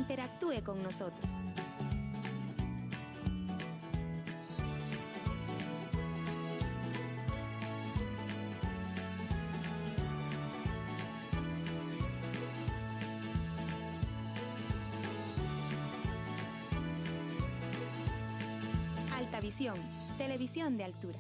interactúe con nosotros. Altavisión, televisión de altura.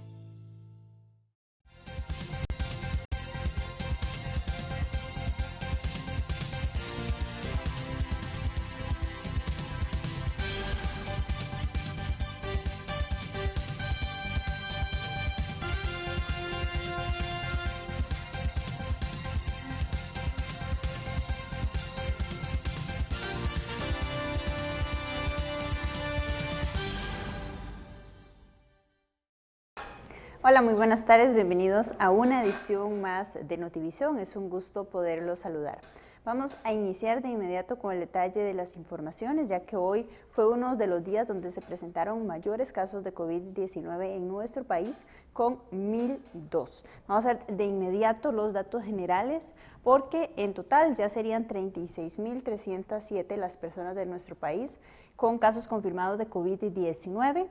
Hola, muy buenas tardes, bienvenidos a una edición más de Notivisión. Es un gusto poderlos saludar. Vamos a iniciar de inmediato con el detalle de las informaciones, ya que hoy fue uno de los días donde se presentaron mayores casos de COVID-19 en nuestro país, con 1.002. Vamos a ver de inmediato los datos generales, porque en total ya serían 36.307 las personas de nuestro país con casos confirmados de COVID-19.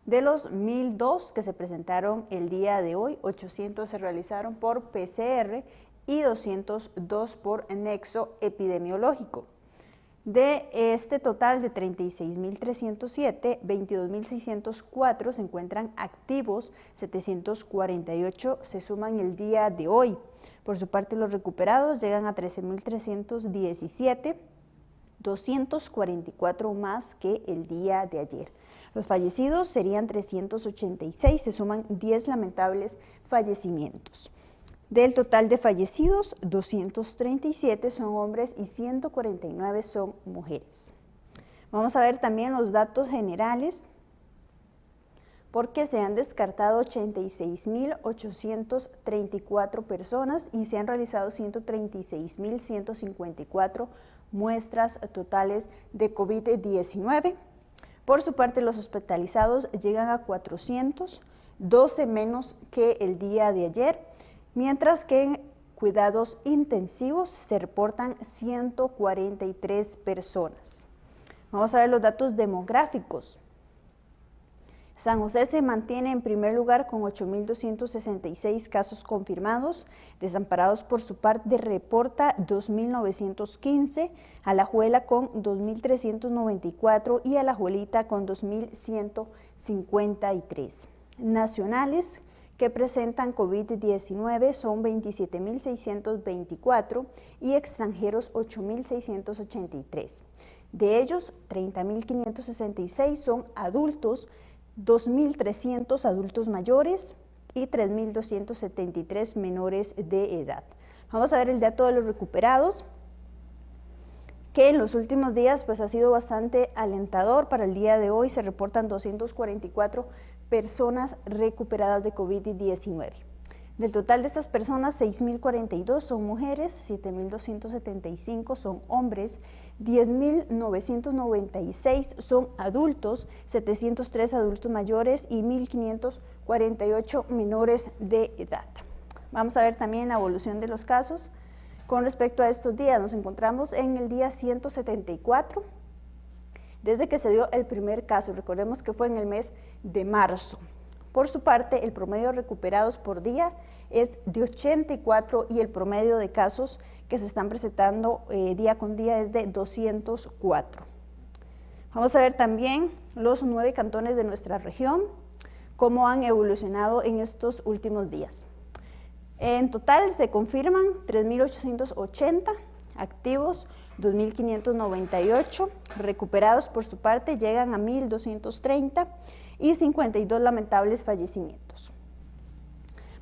De los 1.002 que se presentaron el día de hoy, 800 se realizaron por PCR y 202 por nexo epidemiológico. De este total de 36.307, 22.604 se encuentran activos, 748 se suman el día de hoy. Por su parte, los recuperados llegan a 13.317, 244 más que el día de ayer. Los fallecidos serían 386, se suman 10 lamentables fallecimientos. Del total de fallecidos, 237 son hombres y 149 son mujeres. Vamos a ver también los datos generales, porque se han descartado 86.834 personas y se han realizado 136.154 muestras totales de COVID-19. Por su parte, los hospitalizados llegan a 412 menos que el día de ayer, mientras que en cuidados intensivos se reportan 143 personas. Vamos a ver los datos demográficos. San José se mantiene en primer lugar con 8.266 casos confirmados. Desamparados, por su parte, reporta 2.915, Alajuela con 2.394 y Alajuelita con 2.153. Nacionales que presentan COVID-19 son 27.624 y extranjeros 8.683. De ellos, 30.566 son adultos, 2.300 adultos mayores y 3.273 menores de edad. Vamos a ver el dato de los recuperados, que en los últimos días ha sido bastante alentador. Para el día de hoy se reportan 244 personas recuperadas de COVID-19. Del total de estas personas, 6.042 son mujeres, 7.275 son hombres, 10.996 son adultos, 703 adultos mayores y 1.548 menores de edad. Vamos a ver también la evolución de los casos. Con respecto a estos días, nos encontramos en el día 174, desde que se dio el primer caso. Recordemos que fue en el mes de marzo. Por su parte, el promedio de recuperados por día es de 84 y el promedio de casos que se están presentando día con día es de 204. Vamos a ver también los 9 cantones de nuestra región, cómo han evolucionado en estos últimos días. En total se confirman 3.880 activos, 2.598 recuperados. Por su parte, llegan a 1.230 y 52 lamentables fallecimientos.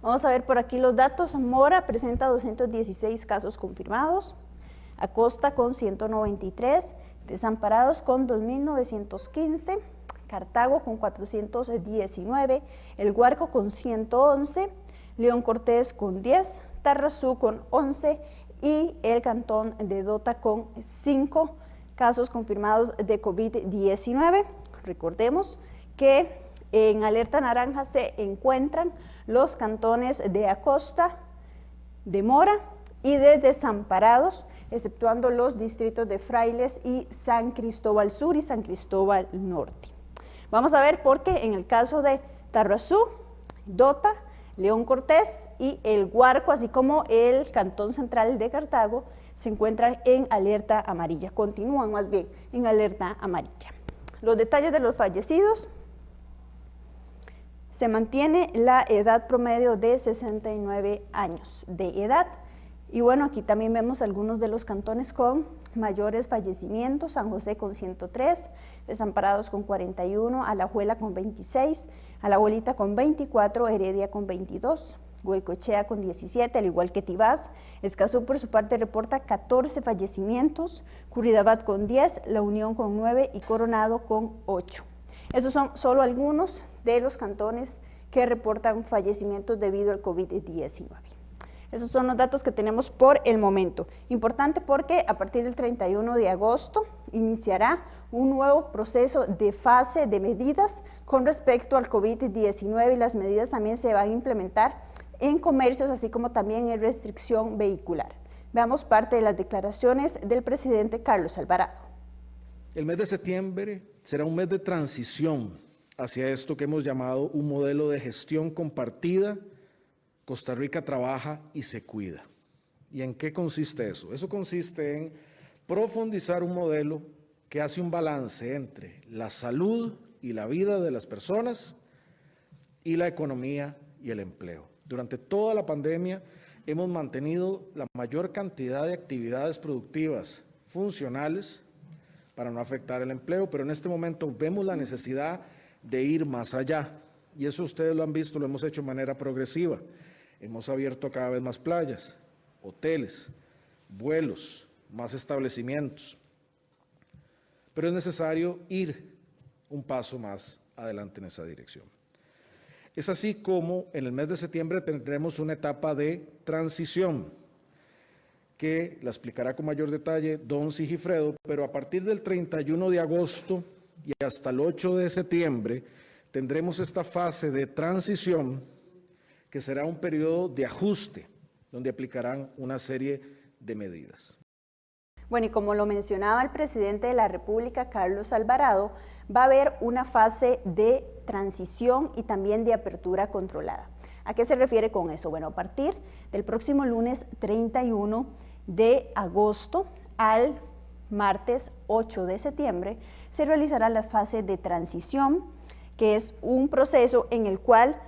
Vamos a ver por aquí los datos. Mora presenta 216 casos confirmados, Acosta con 193, Desamparados con 2.915, Cartago con 419, El Guarco con 111, León Cortés con 10, Tarrazú con 11 y el cantón de Dota con 5 casos confirmados de COVID-19. Recordemos que en alerta naranja se encuentran los cantones de Acosta, de Mora y de desamparados, exceptuando los distritos de Frailes y San Cristóbal Sur y San Cristóbal Norte. Vamos a ver por qué en el caso de Tarrazú, Dota, León Cortés y el Guarco, así como el Cantón Central de Cartago, se encuentran en alerta amarilla, continúan más bien en alerta amarilla. Los detalles de los fallecidos: se mantiene la edad promedio de 69 años de edad. Y bueno, aquí también vemos algunos de los cantones con mayores fallecimientos: San José con 103, Desamparados con 41, Alajuela con 26, Alajuelita con 24, Heredia con 22, Goicoechea con 17, al igual que Tibás. Escazú por su parte reporta 14 fallecimientos, Curridabat con 10, La Unión con 9 y Coronado con 8. Esos son solo algunos de los cantones que reportan fallecimientos debido al COVID-19. Esos son los datos que tenemos por el momento. Importante porque a partir del 31 de agosto iniciará un nuevo proceso de fase de medidas con respecto al COVID-19 y las medidas también se van a implementar en comercios, así como también en restricción vehicular. Veamos parte de las declaraciones del presidente Carlos Alvarado. El mes de septiembre será un mes de transición hacia esto que hemos llamado un modelo de gestión compartida. Costa Rica trabaja y se cuida. ¿Y en qué consiste eso? Eso consiste en profundizar un modelo que hace un balance entre la salud y la vida de las personas y la economía y el empleo. Durante toda la pandemia hemos mantenido la mayor cantidad de actividades productivas funcionales para no afectar el empleo, pero en este momento vemos la necesidad de ir más allá. Y eso ustedes lo han visto, lo hemos hecho de manera progresiva. Hemos abierto cada vez más playas, hoteles, vuelos, más establecimientos. Pero es necesario ir un paso más adelante en esa dirección. Es así como en el mes de septiembre tendremos una etapa de transición que la explicará con mayor detalle don Sigifredo, pero a partir del 31 de agosto y hasta el 8 de septiembre tendremos esta fase de transición que será un periodo de ajuste, donde aplicarán una serie de medidas. Bueno, y como lo mencionaba el presidente de la República, Carlos Alvarado, va a haber una fase de transición y también de apertura controlada. ¿A qué se refiere con eso? Bueno, a partir del próximo lunes 31 de agosto al martes 8 de septiembre, se realizará la fase de transición, que es un proceso en el cual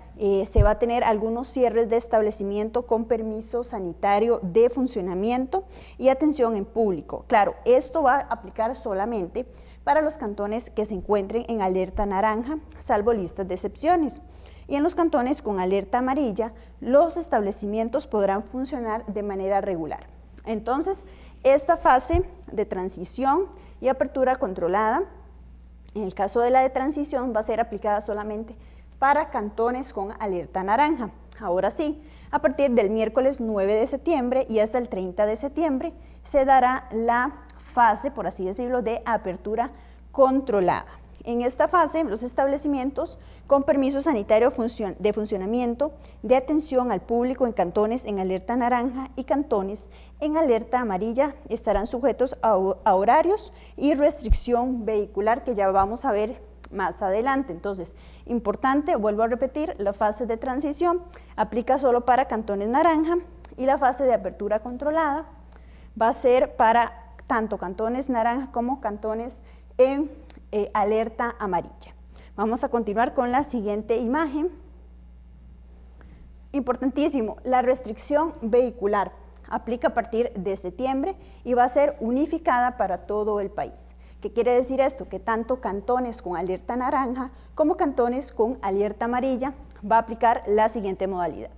se va a tener algunos cierres de establecimiento con permiso sanitario de funcionamiento y atención en público. Claro, esto va a aplicar solamente para los cantones que se encuentren en alerta naranja, salvo listas de excepciones. Y en los cantones con alerta amarilla, los establecimientos podrán funcionar de manera regular. Entonces, esta fase de transición y apertura controlada, en el caso de la de transición, va a ser aplicada solamente para cantones con alerta naranja. Ahora sí, a partir del miércoles 9 de septiembre y hasta el 30 de septiembre se dará la fase, por así decirlo, de apertura controlada. En esta fase, los establecimientos con permiso sanitario de funcionamiento de atención al público en cantones en alerta naranja y cantones en alerta amarilla estarán sujetos a horarios y restricción vehicular, que ya vamos a ver más adelante. Entonces, importante, vuelvo a repetir, la fase de transición aplica solo para cantones naranja y la fase de apertura controlada va a ser para tanto cantones naranja como cantones en alerta amarilla. Vamos a continuar con la siguiente imagen. Importantísimo, la restricción vehicular aplica a partir de septiembre y va a ser unificada para todo el país. ¿Qué quiere decir esto? Que tanto cantones con alerta naranja como cantones con alerta amarilla va a aplicar la siguiente modalidad.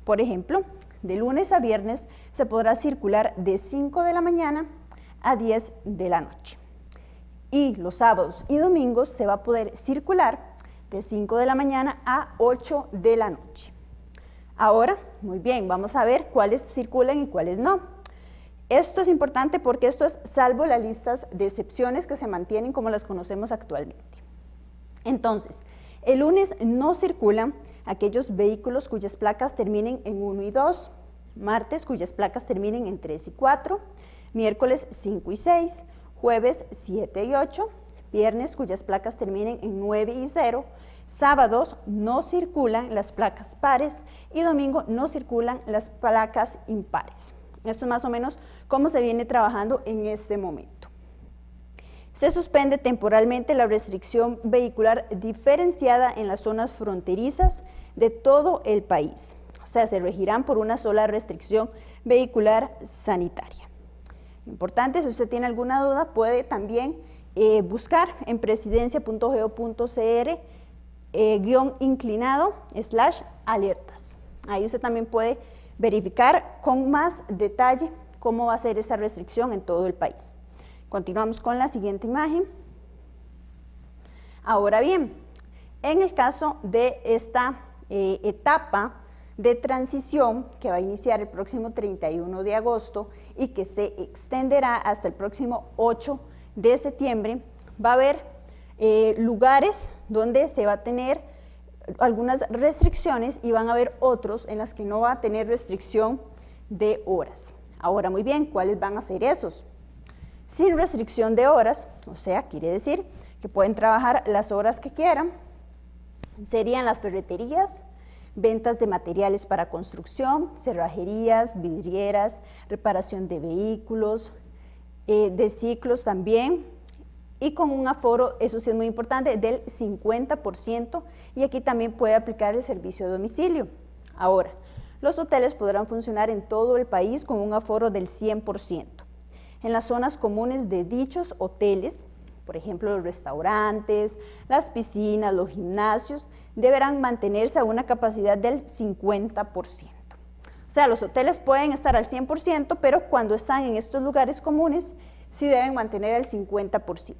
Por ejemplo, de lunes a viernes se podrá circular de 5 de la mañana a 10 de la noche. Y los sábados y domingos se va a poder circular de 5 de la mañana a 8 de la noche. Ahora, muy bien, vamos a ver cuáles circulan y cuáles no. Esto es importante porque esto es salvo las listas de excepciones que se mantienen como las conocemos actualmente. Entonces, el lunes no circulan aquellos vehículos cuyas placas terminen en 1 y 2, martes cuyas placas terminen en 3 y 4, miércoles 5 y 6, jueves 7 y 8, viernes cuyas placas terminen en 9 y 0, sábados no circulan las placas pares y domingo no circulan las placas impares. Esto es más o menos cómo se viene trabajando en este momento. Se suspende temporalmente la restricción vehicular diferenciada en las zonas fronterizas de todo el país. O sea, se regirán por una sola restricción vehicular sanitaria. Importante, si usted tiene alguna duda, puede también buscar en presidencia.go.cr /inclinado/alertas. Ahí usted también puede verificar con más detalle cómo va a ser esa restricción en todo el país. Continuamos con la siguiente imagen. Ahora bien, en el caso de esta etapa de transición que va a iniciar el próximo 31 de agosto y que se extenderá hasta el próximo 8 de septiembre, va a haber lugares donde se va a tener algunas restricciones y van a haber otros en las que no va a tener restricción de horas. Ahora, muy bien, ¿cuáles van a ser esos? Sin restricción de horas, o sea, quiere decir que pueden trabajar las horas que quieran, serían las ferreterías, ventas de materiales para construcción, cerrajerías, vidrieras, reparación de vehículos, de ciclos también, y con un aforo, eso sí es muy importante, del 50%, y aquí también puede aplicar el servicio a domicilio. Ahora, los hoteles podrán funcionar en todo el país con un aforo del 100%. En las zonas comunes de dichos hoteles, por ejemplo, los restaurantes, las piscinas, los gimnasios, deberán mantenerse a una capacidad del 50%. O sea, los hoteles pueden estar al 100%, pero cuando están en estos lugares comunes, sí deben mantener el 50%.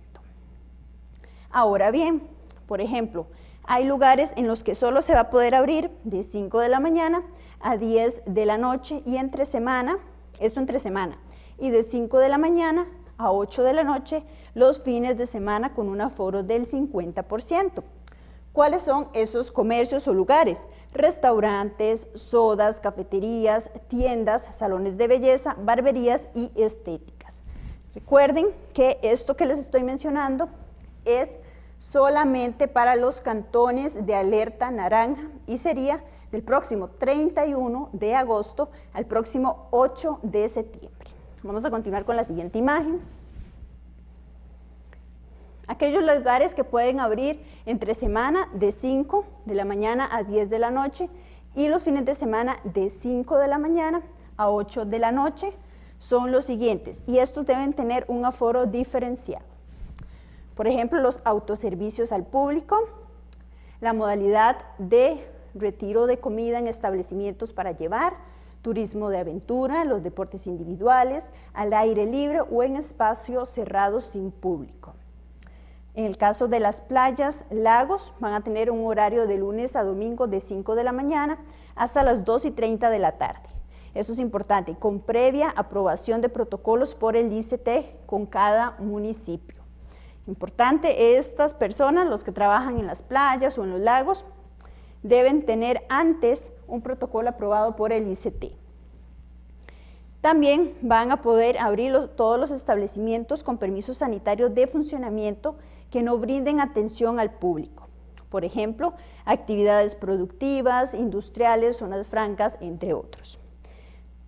Ahora bien, por ejemplo, hay lugares en los que solo se va a poder abrir de 5 de la mañana a 10 de la noche y entre semana, y de 5 de la mañana a 8 de la noche los fines de semana con un aforo del 50%. ¿Cuáles son esos comercios o lugares? Restaurantes, sodas, cafeterías, tiendas, salones de belleza, barberías y estéticas. Recuerden que esto que les estoy mencionando es solamente para los cantones de alerta naranja y sería del próximo 31 de agosto al próximo 8 de septiembre. Vamos a continuar con la siguiente imagen. Aquellos lugares que pueden abrir entre semana de 5 de la mañana a 10 de la noche y los fines de semana de 5 de la mañana a 8 de la noche son los siguientes, y estos deben tener un aforo diferenciado. Por ejemplo, los autoservicios al público, la modalidad de retiro de comida en establecimientos para llevar, turismo de aventura, los deportes individuales, al aire libre o en espacios cerrados sin público. En el caso de las playas, lagos, van a tener un horario de lunes a domingo de 5 de la mañana hasta las 2:30 de la tarde. Eso es importante, con previa aprobación de protocolos por el ICT con cada municipio. Importante, estas personas, los que trabajan en las playas o en los lagos, deben tener antes un protocolo aprobado por el ICT. También van a poder abrir todos los establecimientos con permisos sanitarios de funcionamiento que no brinden atención al público. Por ejemplo, actividades productivas, industriales, zonas francas, entre otros.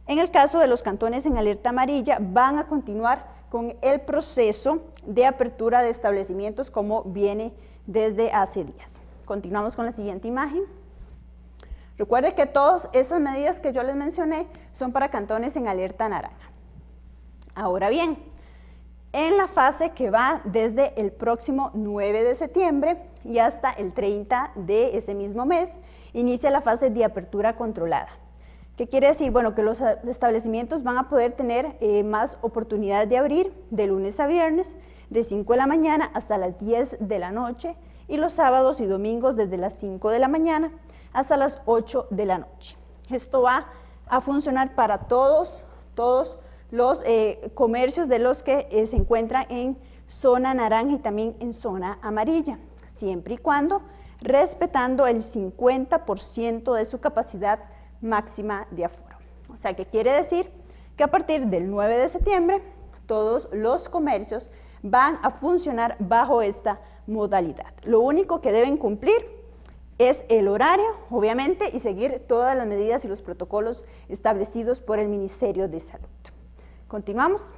En el caso de los cantones en alerta amarilla, van a continuar con el proceso de apertura de establecimientos como viene desde hace días. Continuamos con la siguiente imagen. Recuerde que todas estas medidas que yo les mencioné son para cantones en alerta naranja. Ahora bien, en la fase que va desde el próximo 9 de septiembre y hasta el 30 de ese mismo mes, inicia la fase de apertura controlada. ¿Qué quiere decir? Bueno, que los establecimientos van a poder tener más oportunidades de abrir de lunes a viernes, de 5 de la mañana hasta las 10 de la noche, y los sábados y domingos desde las 5 de la mañana hasta las 8 de la noche. Esto va a funcionar para todos los comercios de los que se encuentran en zona naranja y también en zona amarilla, siempre y cuando respetando el 50% de su capacidad máxima de aforo. O sea, que quiere decir que a partir del 9 de septiembre todos los comercios van a funcionar bajo esta modalidad. Lo único que deben cumplir es el horario, obviamente, y seguir todas las medidas y los protocolos establecidos por el Ministerio de Salud. Continuamos.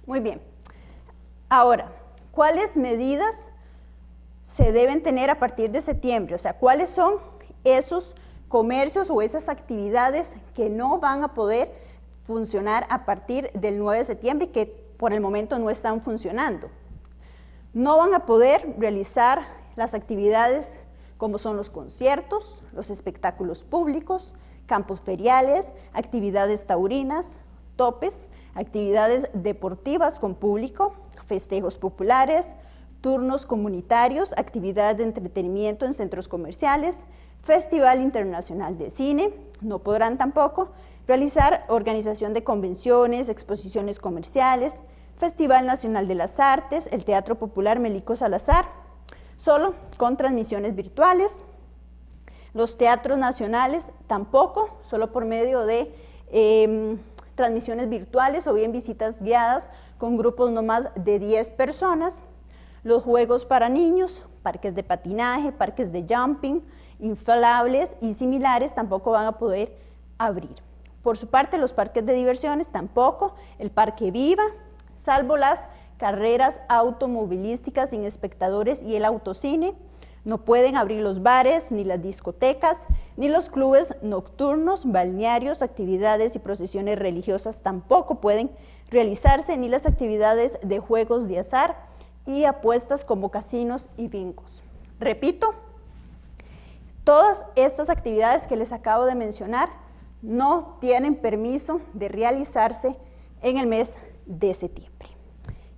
Muy bien. Ahora, ¿cuáles medidas se deben tener a partir de septiembre? O sea, ¿cuáles son esos comercios o esas actividades que no van a poder funcionar a partir del 9 de septiembre y que por el momento no están funcionando? No van a poder realizar las actividades como son los conciertos, los espectáculos públicos, campos feriales, actividades taurinas, topes, actividades deportivas con público, festejos populares, turnos comunitarios, actividades de entretenimiento en centros comerciales, Festival Internacional de Cine. No podrán tampoco realizar organización de convenciones, exposiciones comerciales, Festival Nacional de las Artes, el Teatro Popular Melico Salazar, solo con transmisiones virtuales. Los teatros nacionales tampoco, solo por medio de transmisiones virtuales o bien visitas guiadas con grupos no más de 10 personas. Los juegos para niños, parques de patinaje, parques de jumping, inflables y similares tampoco van a poder abrir. Por su parte, los parques de diversiones tampoco, el Parque Viva, salvo las carreras automovilísticas sin espectadores y el autocine. No pueden abrir los bares, ni las discotecas, ni los clubes nocturnos, balnearios, actividades y procesiones religiosas tampoco pueden realizarse, ni las actividades de juegos de azar y apuestas como casinos y bingos. Repito, todas estas actividades que les acabo de mencionar no tienen permiso de realizarse en el mes de septiembre.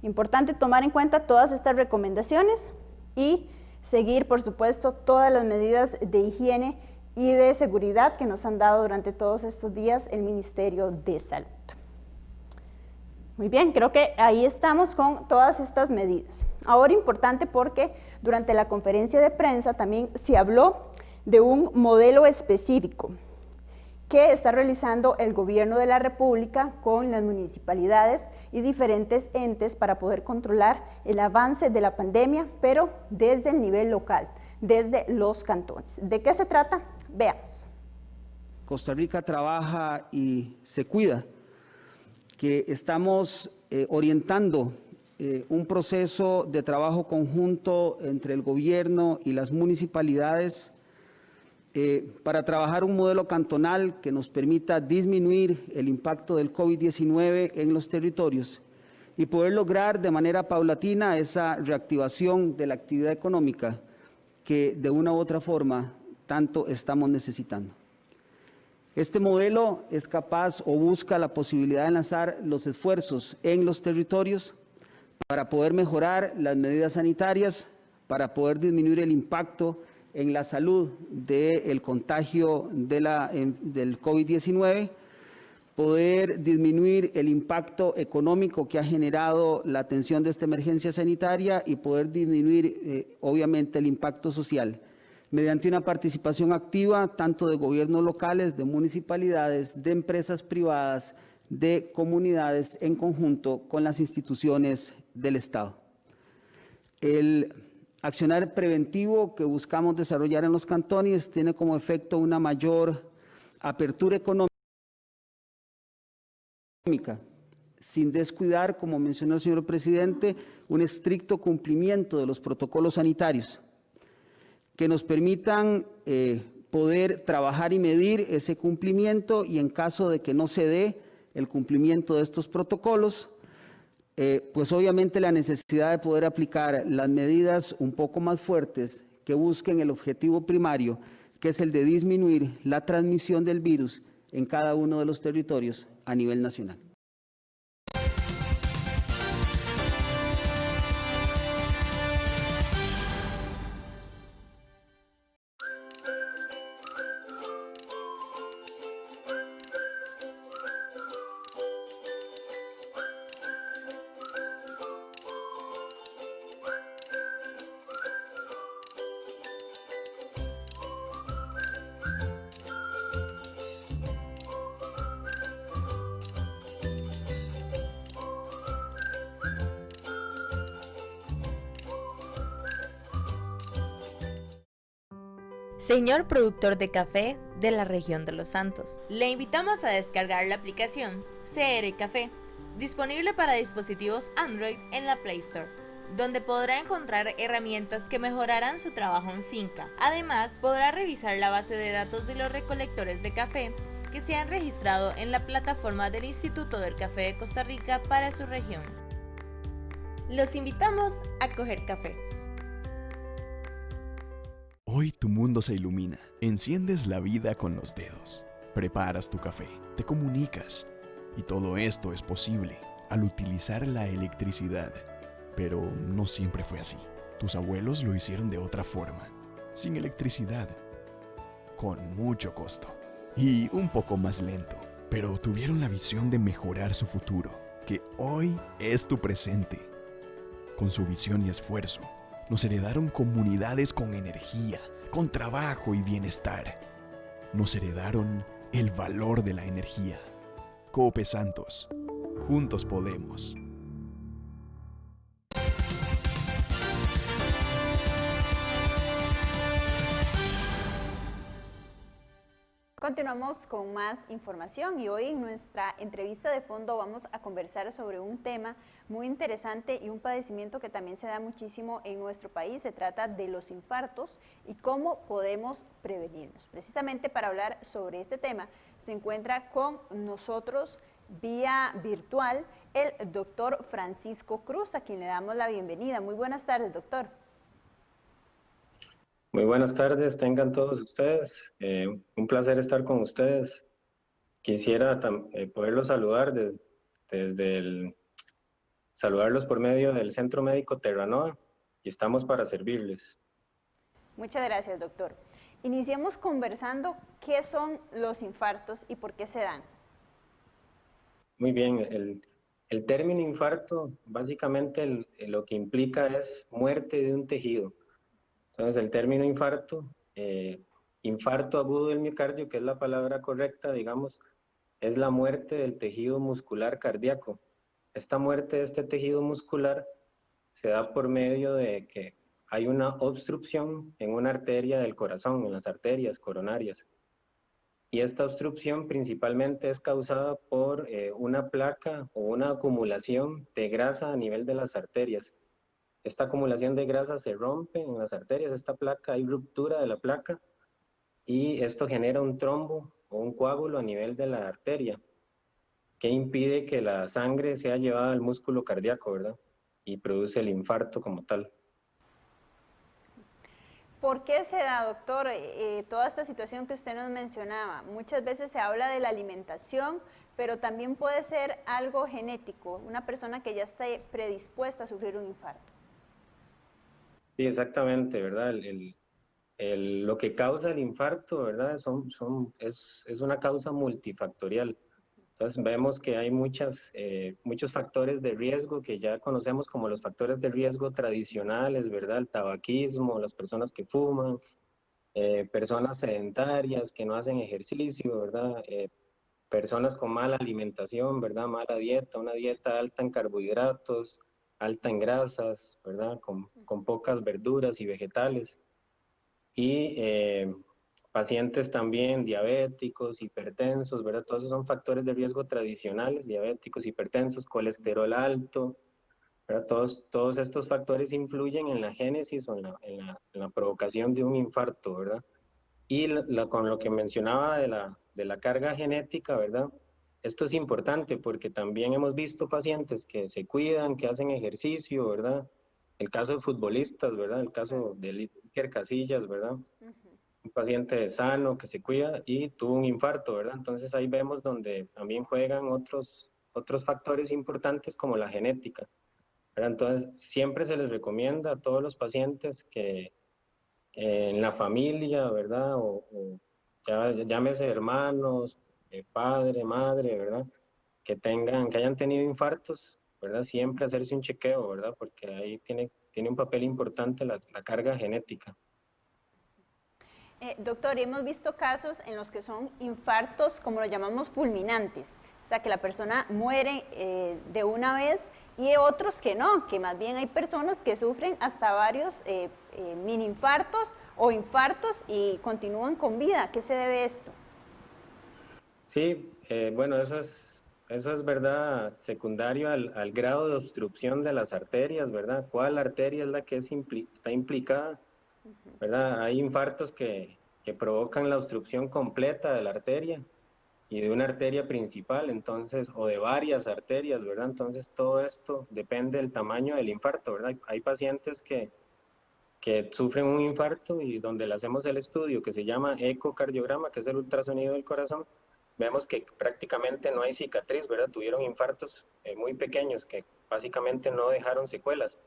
Importante tomar en cuenta todas estas recomendaciones y seguir, por supuesto, todas las medidas de higiene y de seguridad que nos han dado durante todos estos días el Ministerio de Salud. Muy bien, creo que ahí estamos con todas estas medidas. Ahora importante porque durante la conferencia de prensa también se habló de un modelo específico que está realizando el Gobierno de la República con las municipalidades y diferentes entes para poder controlar el avance de la pandemia, pero desde el nivel local, desde los cantones. ¿De qué se trata? Veamos. Costa Rica trabaja y se cuida, que estamos orientando un proceso de trabajo conjunto entre el gobierno y las municipalidades para trabajar un modelo cantonal que nos permita disminuir el impacto del COVID-19 en los territorios y poder lograr de manera paulatina esa reactivación de la actividad económica que de una u otra forma tanto estamos necesitando. Este modelo es capaz o busca la posibilidad de enlazar los esfuerzos en los territorios para poder mejorar las medidas sanitarias, para poder disminuir el impacto en la salud del contagio del COVID-19, poder disminuir el impacto económico que ha generado la atención de esta emergencia sanitaria y poder disminuir, obviamente, el impacto social, mediante una participación activa tanto de gobiernos locales, de municipalidades, de empresas privadas, de comunidades en conjunto con las instituciones del Estado. El accionar preventivo que buscamos desarrollar en los cantones tiene como efecto una mayor apertura económica, sin descuidar, como mencionó el señor presidente, un estricto cumplimiento de los protocolos sanitarios que nos permitan poder trabajar y medir ese cumplimiento y en caso de que no se dé el cumplimiento de estos protocolos, pues obviamente la necesidad de poder aplicar las medidas un poco más fuertes que busquen el objetivo primario, que es el de disminuir la transmisión del virus en cada uno de los territorios a nivel nacional. señor productor de café de la región de Los Santos. Le invitamos a descargar la aplicación CR Café, disponible para dispositivos Android en la Play Store, donde podrá encontrar herramientas que mejorarán su trabajo en finca. Además, podrá revisar la base de datos de los recolectores de café que se han registrado en la plataforma del Instituto del Café de Costa Rica para su región. Los invitamos a coger café. Hoy tu mundo se ilumina. Enciendes la vida con los dedos. Preparas tu café, te comunicas. Y todo esto es posible al utilizar la electricidad. Pero no siempre fue así. Tus abuelos lo hicieron de otra forma, sin electricidad, con mucho costo y un poco más lento. Pero tuvieron la visión de mejorar su futuro, que hoy es tu presente. Con su visión y esfuerzo, nos heredaron comunidades con energía, con trabajo y bienestar. Nos heredaron el valor de la energía. Cope Santos. Juntos podemos. Continuamos con más información y hoy en nuestra entrevista de fondo vamos a conversar sobre un tema muy interesante y un padecimiento que también se da muchísimo en nuestro país. Se trata de los infartos y cómo podemos prevenirlos. Precisamente para hablar sobre este tema se encuentra con nosotros vía virtual el doctor Francisco Cruz, a quien le damos la bienvenida. Muy buenas tardes, doctor. Muy buenas tardes, tengan todos ustedes. Un placer estar con ustedes. Quisiera poderlos saludar saludarlos por medio del Centro Médico Terranova y estamos para servirles. Muchas gracias, doctor. Iniciemos conversando qué son los infartos y por qué se dan. Muy bien, el término infarto básicamente lo que implica es muerte de un tejido. Entonces el término infarto, infarto agudo del miocardio, que es la palabra correcta, digamos, es la muerte del tejido muscular cardíaco. Esta muerte de este tejido muscular se da por medio de que hay una obstrucción en una arteria del corazón, en las arterias coronarias. Y esta obstrucción principalmente es causada por una placa o una acumulación de grasa a nivel de las arterias. Esta acumulación de grasa se rompe en las arterias, esta placa, hay ruptura de la placa y esto genera un trombo o un coágulo a nivel de la arteria que impide que la sangre sea llevada al músculo cardíaco, ¿verdad? Y produce el infarto como tal. ¿Por qué se da, doctor, toda esta situación que usted nos mencionaba? Muchas veces se habla de la alimentación, pero también puede ser algo genético, una persona que ya esté predispuesta a sufrir un infarto. Sí, exactamente, ¿verdad? Lo que causa el infarto, ¿verdad? Es una causa multifactorial. Entonces vemos que hay muchos factores de riesgo que ya conocemos como los factores de riesgo tradicionales, ¿verdad? El tabaquismo, las personas que fuman, personas sedentarias que no hacen ejercicio, ¿verdad? Personas con mala alimentación, ¿verdad? Mala dieta, una dieta alta en carbohidratos, alta en grasas, ¿verdad? Con pocas verduras y vegetales. Y pacientes también diabéticos, hipertensos, ¿verdad? Todos esos son factores de riesgo tradicionales, diabéticos, hipertensos, colesterol alto, ¿verdad? Todos estos factores influyen en la génesis o en la provocación de un infarto, ¿verdad? Y con lo que mencionaba de la carga genética, ¿verdad? Esto es importante porque también hemos visto pacientes que se cuidan, que hacen ejercicio, ¿verdad? El caso de futbolistas, ¿verdad? El caso de Iker Casillas, ¿verdad? Un paciente sano que se cuida y tuvo un infarto, ¿verdad? Entonces ahí vemos donde también juegan otros factores importantes como la genética, ¿verdad? Entonces siempre se les recomienda a todos los pacientes que en la familia, ¿verdad? O llámese hermanos, padre, madre, ¿verdad? Que hayan tenido infartos, ¿verdad? Siempre hacerse un chequeo, ¿verdad? Porque ahí tiene un papel importante la carga genética. Doctor, hemos visto casos en los que son infartos, como lo llamamos, fulminantes, o sea, que la persona muere de una vez, y otros que no, que más bien hay personas que sufren hasta varios mini infartos o infartos y continúan con vida. ¿A qué se debe esto? Sí, bueno, eso es verdad, secundario al grado de obstrucción de las arterias, ¿verdad? ¿Cuál arteria es la que está implicada? ¿Verdad? Hay infartos que provocan la obstrucción completa de la arteria y de una arteria principal, entonces, o de varias arterias, ¿verdad? Entonces, todo esto depende del tamaño del infarto, ¿verdad? Hay pacientes que sufren un infarto y donde le hacemos el estudio que se llama ecocardiograma, que es el ultrasonido del corazón, vemos que prácticamente no hay cicatriz, ¿verdad? Tuvieron infartos muy pequeños que básicamente no dejaron secuelas,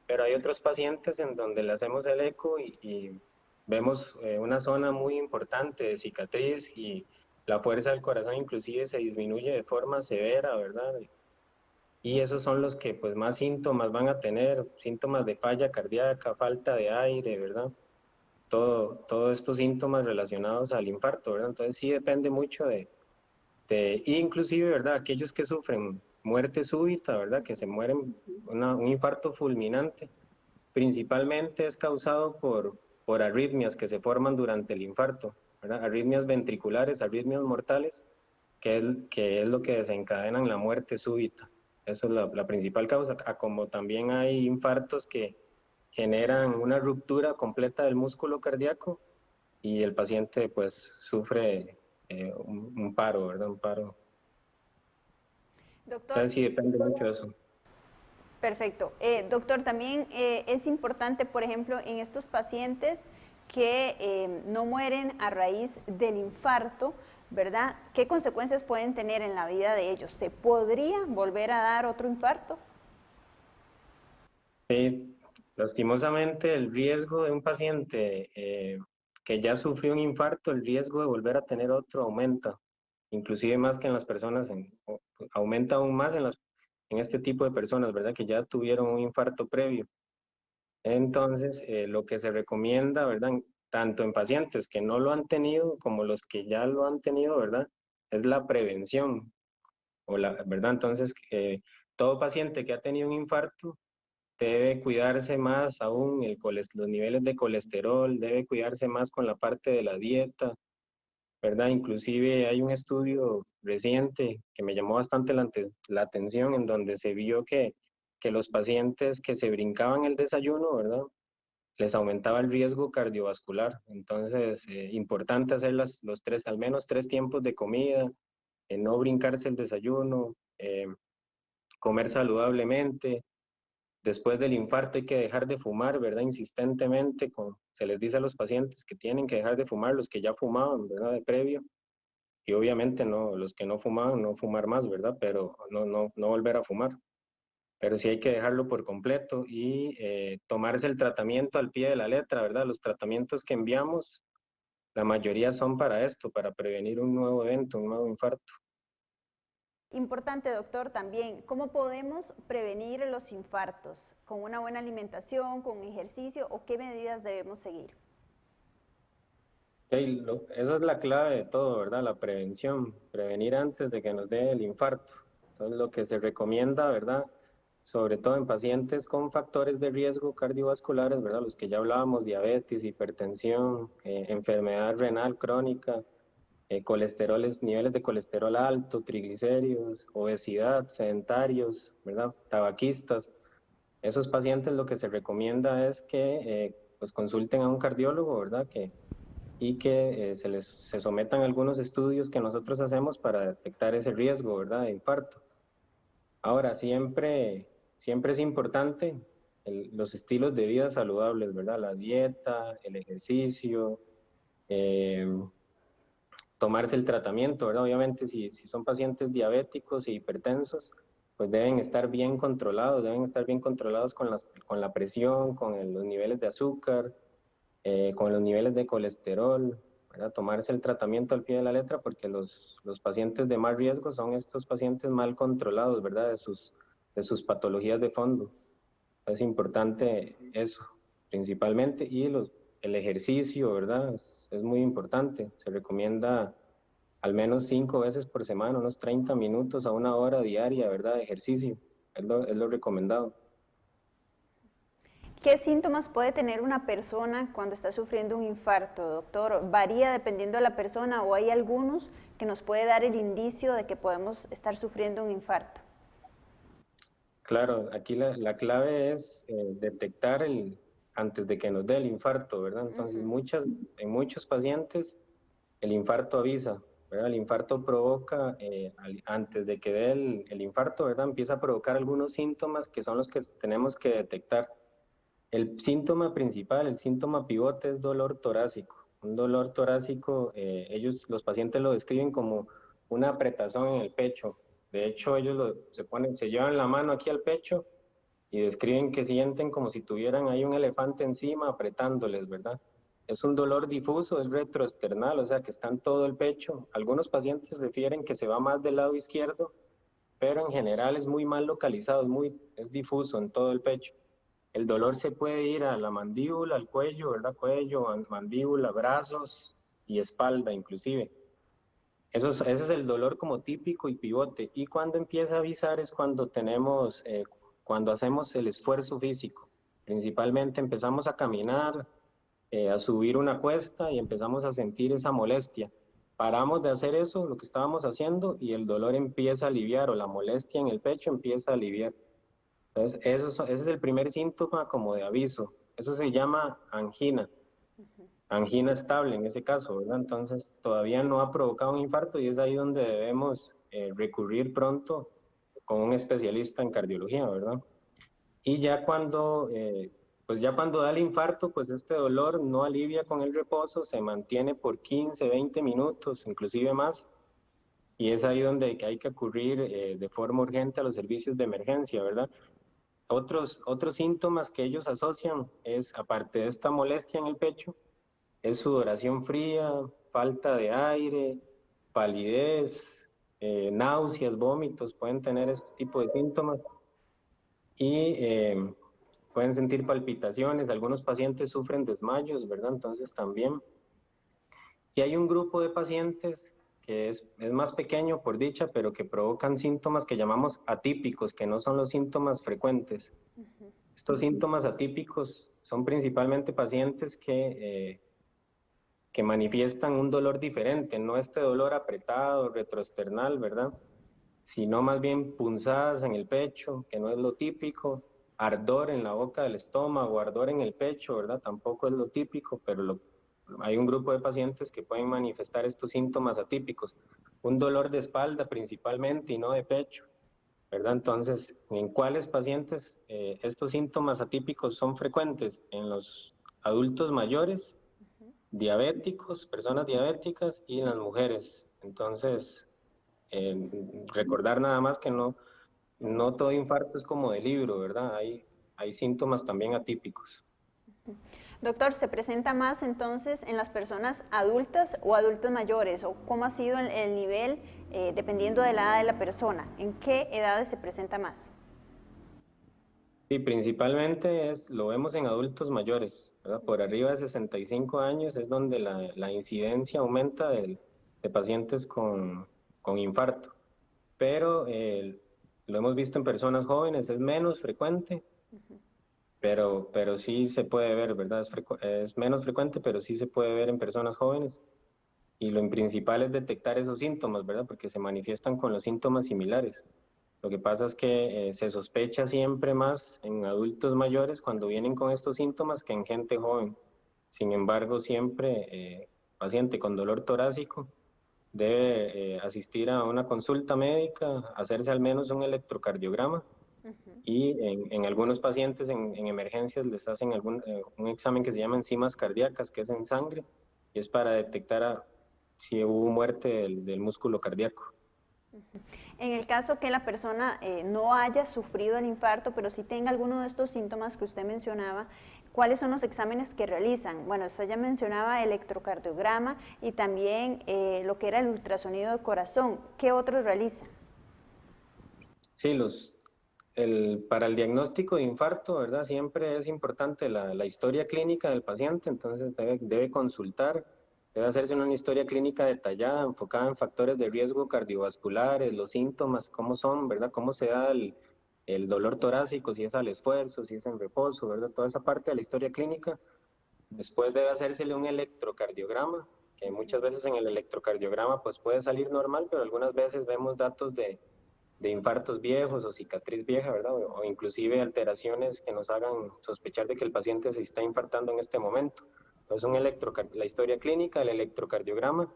pero hay otros pacientes en donde le hacemos el eco y vemos una zona muy importante de cicatriz y la fuerza del corazón inclusive se disminuye de forma severa, ¿verdad? Y esos son los que pues más síntomas van a tener, síntomas de falla cardíaca, falta de aire, ¿verdad? Todos estos síntomas relacionados al infarto, ¿verdad? Entonces sí depende mucho inclusive, ¿verdad? Aquellos que sufren muerte súbita, ¿verdad? Que se mueren, un infarto fulminante, principalmente es causado por arritmias que se forman durante el infarto, ¿verdad? Arritmias ventriculares, arritmias mortales, que es lo que desencadenan la muerte súbita. Eso es la principal causa, como también hay infartos que generan una ruptura completa del músculo cardíaco y el paciente pues sufre un paro, ¿verdad? Un paro. Doctor, Entonces sí depende mucho de eso. perfecto. Doctor, también es importante, por ejemplo, en estos pacientes que no mueren a raíz del infarto, ¿verdad? ¿Qué consecuencias pueden tener en la vida de ellos? ¿Se podría volver a dar otro infarto? Sí, lastimosamente el riesgo de un paciente que ya sufrió un infarto, el riesgo de volver a tener otro aumenta, inclusive más que en las personas, aumenta aún más en este tipo de personas, ¿verdad? Que ya tuvieron un infarto previo. Entonces, lo que se recomienda, ¿verdad? Tanto en pacientes que no lo han tenido como los que ya lo han tenido, ¿verdad? Es la prevención, ¿verdad? Entonces, todo paciente que ha tenido un infarto debe cuidarse más aún los niveles de colesterol, debe cuidarse más con la parte de la dieta, ¿verdad? Inclusive hay un estudio reciente que me llamó bastante la atención en donde se vio que los pacientes que se brincaban el desayuno, ¿verdad? Les aumentaba el riesgo cardiovascular. Entonces, importante hacer al menos 3 tiempos de comida, no brincarse el desayuno, comer saludablemente. Después del infarto hay que dejar de fumar, ¿verdad? Insistentemente, se les dice a los pacientes que tienen que dejar de fumar, los que ya fumaban, ¿verdad? De previo. Y obviamente no, los que no fumaban, no fumar más, ¿verdad? Pero no volver a fumar. Pero sí hay que dejarlo por completo y tomarse el tratamiento al pie de la letra, ¿verdad? Los tratamientos que enviamos, la mayoría son para esto, para prevenir un nuevo evento, un nuevo infarto. Importante, doctor, también, ¿cómo podemos prevenir los infartos? ¿Con una buena alimentación, con ejercicio o qué medidas debemos seguir? Okay, esa es la clave de todo, ¿verdad? La prevención, prevenir antes de que nos dé el infarto. Entonces, lo que se recomienda, ¿verdad? Sobre todo en pacientes con factores de riesgo cardiovasculares, ¿verdad? Los que ya hablábamos, diabetes, hipertensión, enfermedad renal crónica, niveles de colesterol alto, triglicéridos, obesidad, sedentarios, ¿verdad? Tabaquistas. Esos pacientes lo que se recomienda es que pues consulten a un cardiólogo, ¿verdad? Y que se sometan a algunos estudios que nosotros hacemos para detectar ese riesgo, ¿verdad? De infarto. Ahora, siempre es importante los estilos de vida saludables, ¿verdad? La dieta, el ejercicio, eh, tomarse el tratamiento, ¿verdad? Obviamente, si son pacientes diabéticos e hipertensos, pues deben estar bien controlados con la presión, con los niveles de azúcar, con los niveles de colesterol, ¿verdad? Tomarse el tratamiento al pie de la letra porque los pacientes de más riesgo son estos pacientes mal controlados, ¿verdad? De sus patologías de fondo. Es importante eso, principalmente, y el ejercicio, ¿verdad? Es muy importante. Se recomienda al menos 5 veces por semana, unos 30 minutos a 1 hora diaria, ¿verdad? De ejercicio. Es lo recomendado. ¿Qué síntomas puede tener una persona cuando está sufriendo un infarto, doctor? ¿Varía dependiendo de la persona o hay algunos que nos puede dar el indicio de que podemos estar sufriendo un infarto? Claro, aquí la clave es detectar antes de que nos dé el infarto, ¿verdad? Entonces, en muchos pacientes el infarto avisa, ¿verdad? El infarto provoca, antes de que dé el infarto, ¿verdad? Empieza a provocar algunos síntomas que son los que tenemos que detectar. El síntoma principal, el síntoma pivote es dolor torácico. Un dolor torácico, los pacientes lo describen como una apretazón en el pecho. De hecho, se llevan la mano aquí al pecho y describen que sienten como si tuvieran ahí un elefante encima apretándoles, ¿verdad? Es un dolor difuso, es retroesternal, o sea que está en todo el pecho. Algunos pacientes refieren que se va más del lado izquierdo, pero en general es muy mal localizado, es difuso en todo el pecho. El dolor se puede ir a la mandíbula, al cuello, ¿verdad? Cuello, mandíbula, brazos y espalda inclusive. Ese es el dolor como típico y pivote. Y cuando empieza a avisar es cuando hacemos el esfuerzo físico. Principalmente empezamos a caminar, a subir una cuesta y empezamos a sentir esa molestia. Paramos de hacer eso, lo que estábamos haciendo, y el dolor empieza a aliviar o la molestia en el pecho empieza a aliviar. Entonces, ese es el primer síntoma como de aviso. Eso se llama angina. Angina estable en ese caso, ¿verdad? Entonces, todavía no ha provocado un infarto y es ahí donde debemos recurrir pronto con un especialista en cardiología, ¿verdad? Y pues ya cuando da el infarto, pues este dolor no alivia con el reposo, se mantiene por 15, 20 minutos, inclusive más, y es ahí donde hay que acudir de forma urgente a los servicios de emergencia, ¿verdad? Otros síntomas que ellos asocian es, aparte de esta molestia en el pecho, es sudoración fría, falta de aire, palidez, náuseas, vómitos, pueden tener este tipo de síntomas y pueden sentir palpitaciones, algunos pacientes sufren desmayos, ¿verdad? Entonces también. Y hay un grupo de pacientes que es más pequeño por dicha, pero que provocan síntomas que llamamos atípicos, que no son los síntomas frecuentes. Estos síntomas atípicos son principalmente pacientes que manifiestan un dolor diferente, no este dolor apretado, retroesternal, ¿verdad? Sino más bien punzadas en el pecho, que no es lo típico, ardor en la boca del estómago, ardor en el pecho, ¿verdad? Tampoco es lo típico, pero hay un grupo de pacientes que pueden manifestar estos síntomas atípicos. Un dolor de espalda principalmente y no de pecho, ¿verdad? Entonces, ¿en cuáles pacientes estos síntomas atípicos son frecuentes? En los adultos mayores, diabéticos, personas diabéticas y en las mujeres. Entonces, recordar nada más que no todo infarto es como de libro, ¿verdad? Hay síntomas también atípicos. Doctor, ¿se presenta más entonces en las personas adultas o adultos mayores? ¿O cómo ha sido el nivel dependiendo de la edad de la persona? ¿En qué edades se presenta más? Sí, principalmente lo vemos en adultos mayores, ¿verdad? Por arriba de 65 años es donde la incidencia aumenta de pacientes con infarto. Pero lo hemos visto en personas jóvenes, es menos frecuente, pero sí se puede ver, ¿verdad? Es menos frecuente, pero sí se puede ver en personas jóvenes. Y lo principal es detectar esos síntomas, ¿verdad? Porque se manifiestan con los síntomas similares. Lo que pasa es que se sospecha siempre más en adultos mayores cuando vienen con estos síntomas que en gente joven. Sin embargo, siempre paciente con dolor torácico debe asistir a una consulta médica, hacerse al menos un electrocardiograma y en algunos pacientes en emergencias les hacen un examen que se llama enzimas cardíacas, que es en sangre, y es para detectar si hubo muerte del músculo cardíaco. En el caso que la persona no haya sufrido el infarto, pero sí tenga alguno de estos síntomas que usted mencionaba, ¿cuáles son los exámenes que realizan? Bueno, usted ya mencionaba el electrocardiograma y también lo que era el ultrasonido de corazón. ¿Qué otros realizan? Sí, para el diagnóstico de infarto, ¿verdad? Siempre es importante la historia clínica del paciente, entonces debe consultar, debe hacerse una historia clínica detallada, enfocada en factores de riesgo cardiovasculares, los síntomas, cómo son, ¿verdad? Cómo se da el dolor torácico, si es al esfuerzo, si es en reposo, ¿verdad? Toda esa parte de la historia clínica. Después debe hacérsele un electrocardiograma, que muchas veces en el electrocardiograma pues puede salir normal, pero algunas veces vemos datos de infartos viejos o cicatriz vieja, ¿verdad? O inclusive alteraciones que nos hagan sospechar de que el paciente se está infartando en este momento. Entonces, la historia clínica, el electrocardiograma,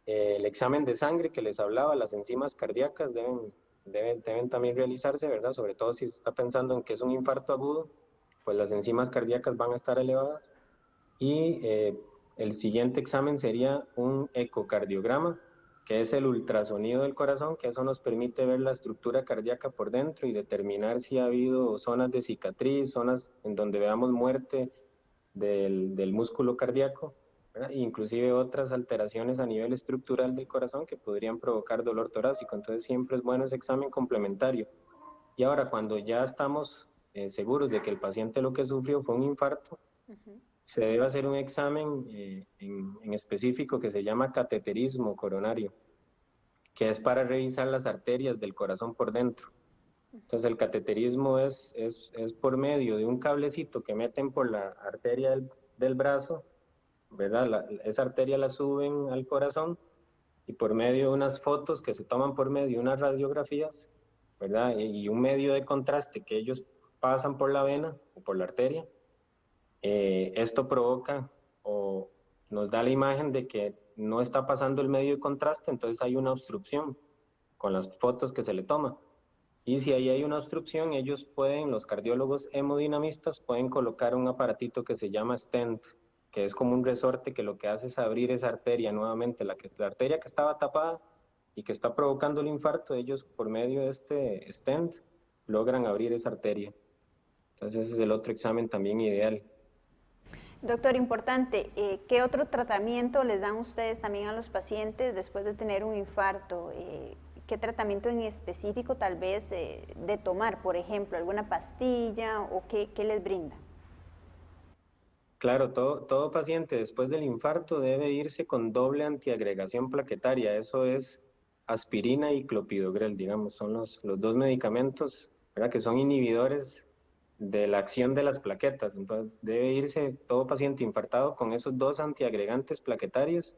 el examen de sangre que les hablaba, las enzimas cardíacas deben también realizarse, ¿verdad? Sobre todo si se está pensando en que es un infarto agudo, pues las enzimas cardíacas van a estar elevadas. Y el siguiente examen sería un ecocardiograma, que es el ultrasonido del corazón, que eso nos permite ver la estructura cardíaca por dentro y determinar si ha habido zonas de cicatriz, zonas en donde veamos muerte del músculo cardíaco, ¿verdad? Inclusive otras alteraciones a nivel estructural del corazón que podrían provocar dolor torácico. Entonces siempre es bueno ese examen complementario. Y ahora, cuando ya estamos seguros de que el paciente lo que sufrió fue un infarto, se debe hacer un examen en específico que se llama cateterismo coronario, que es para revisar las arterias del corazón por dentro. Entonces el cateterismo es por medio de un cablecito que meten por la arteria del brazo, ¿verdad? Esa arteria la suben al corazón y por medio de unas fotos que se toman por medio de unas radiografías, ¿verdad? Y un medio de contraste que ellos pasan por la vena o por la arteria, esto provoca o nos da la imagen de que no está pasando el medio de contraste, entonces hay una obstrucción con las fotos que se le toma. Y si ahí hay una obstrucción, ellos pueden, los cardiólogos hemodinamistas, pueden colocar un aparatito que se llama stent, que es como un resorte que lo que hace es abrir esa arteria nuevamente, la arteria que estaba tapada y que está provocando el infarto, ellos por medio de este stent logran abrir esa arteria. Entonces ese es el otro examen también ideal. Doctor, importante, ¿qué otro tratamiento les dan ustedes también a los pacientes después de tener un infarto? ¿Qué tratamiento en específico tal vez de tomar, por ejemplo, alguna pastilla o qué les brinda? Claro, todo paciente después del infarto debe irse con doble antiagregación plaquetaria, eso es aspirina y clopidogrel, digamos, son los dos medicamentos, ¿verdad?, que son inhibidores de la acción de las plaquetas. Entonces debe irse todo paciente infartado con esos dos antiagregantes plaquetarios.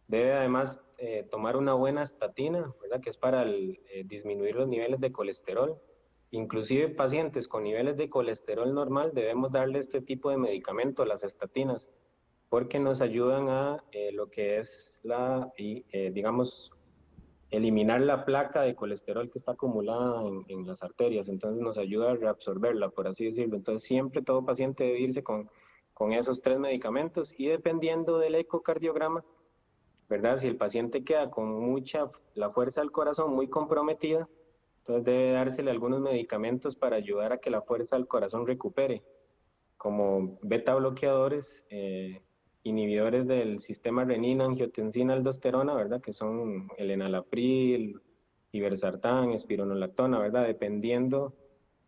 Debe además tomar una buena estatina, ¿verdad?, que es para disminuir los niveles de colesterol. Inclusive pacientes con niveles de colesterol normal debemos darle este tipo de medicamento, las estatinas, porque nos ayudan a lo que es digamos, eliminar la placa de colesterol que está acumulada en las arterias, entonces nos ayuda a reabsorberla, por así decirlo. Entonces siempre todo paciente debe irse con esos 3 medicamentos y dependiendo del ecocardiograma, ¿verdad? Si el paciente queda con la fuerza del corazón muy comprometida, entonces debe dársele algunos medicamentos para ayudar a que la fuerza del corazón recupere, como beta bloqueadores, inhibidores del sistema renina, angiotensina, aldosterona, ¿verdad? Que son el enalapril, irbesartán, espironolactona, ¿verdad? Dependiendo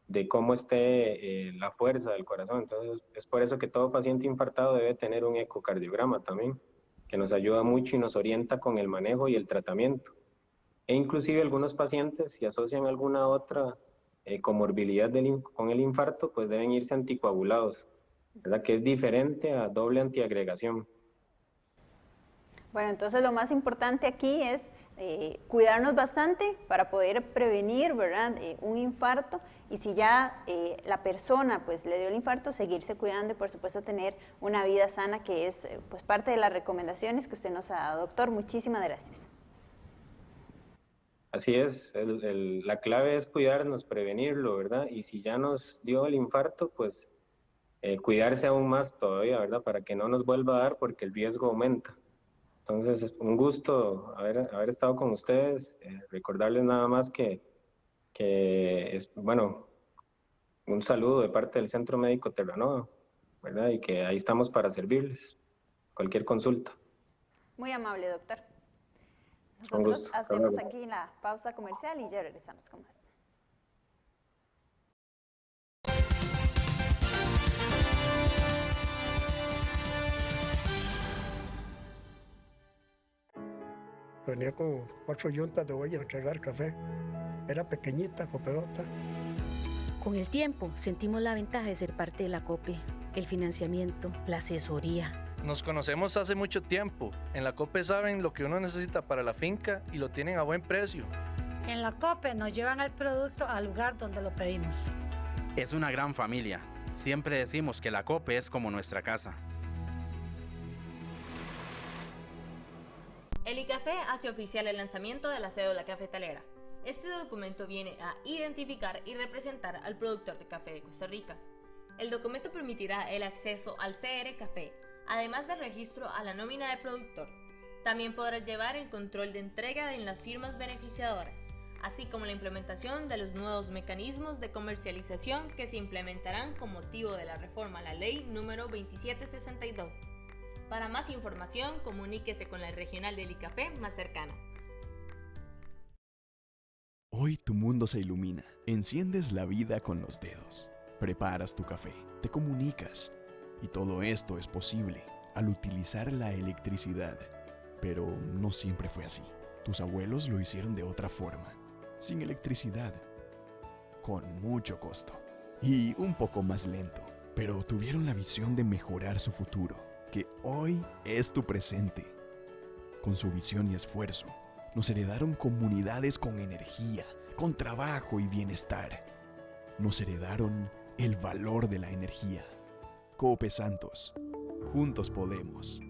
de cómo esté la fuerza del corazón. Entonces, es por eso que todo paciente infartado debe tener un ecocardiograma también, que nos ayuda mucho y nos orienta con el manejo y el tratamiento. E inclusive algunos pacientes, si asocian alguna otra comorbilidad con el infarto, pues deben irse anticoagulados, ¿verdad?, que es diferente a doble antiagregación. Bueno, entonces lo más importante aquí es cuidarnos bastante para poder prevenir, ¿verdad?, un infarto, y si ya la persona pues le dio el infarto, seguirse cuidando y por supuesto tener una vida sana, que es pues parte de las recomendaciones que usted nos ha dado. Doctor, muchísimas gracias. Así es, la clave es cuidarnos, prevenirlo, ¿verdad? Y si ya nos dio el infarto, pues cuidarse aún más todavía, ¿verdad? Para que no nos vuelva a dar, porque el riesgo aumenta. Entonces, es un gusto haber estado con ustedes. Recordarles nada más que bueno, un saludo de parte del Centro Médico Terranova, ¿verdad? Y que ahí estamos para servirles. Cualquier consulta. Muy amable, doctor. Un Nosotros gusto. hacemos aquí la pausa comercial y ya regresamos con más. Venía con 4 yuntas de olla a entregar café. Era pequeñita, cooperota. Con el tiempo sentimos la ventaja de ser parte de la COPE, el financiamiento, la asesoría. Nos conocemos hace mucho tiempo. En la COPE saben lo que uno necesita para la finca y lo tienen a buen precio. En la COPE nos llevan el producto al lugar donde lo pedimos. Es una gran familia. Siempre decimos que la COPE es como nuestra casa. El ICAFE hace oficial el lanzamiento de la cédula cafetalera. Este documento viene a identificar y representar al productor de café de Costa Rica. El documento permitirá el acceso al CR Café, además del registro a la nómina de productor. También podrá llevar el control de entrega en las firmas beneficiadoras, así como la implementación de los nuevos mecanismos de comercialización que se implementarán con motivo de la reforma a la ley número 2762. Para más información, comuníquese con la regional del ICAFE más cercana. Hoy tu mundo se ilumina. Enciendes la vida con los dedos. Preparas tu café, te comunicas. Y todo esto es posible al utilizar la electricidad. Pero no siempre fue así. Tus abuelos lo hicieron de otra forma. Sin electricidad. Con mucho costo. Y un poco más lento. Pero tuvieron la visión de mejorar su futuro, que hoy es tu presente. Con su visión y esfuerzo, nos heredaron comunidades con energía, con trabajo y bienestar. Nos heredaron el valor de la energía. COPE Santos. Juntos podemos.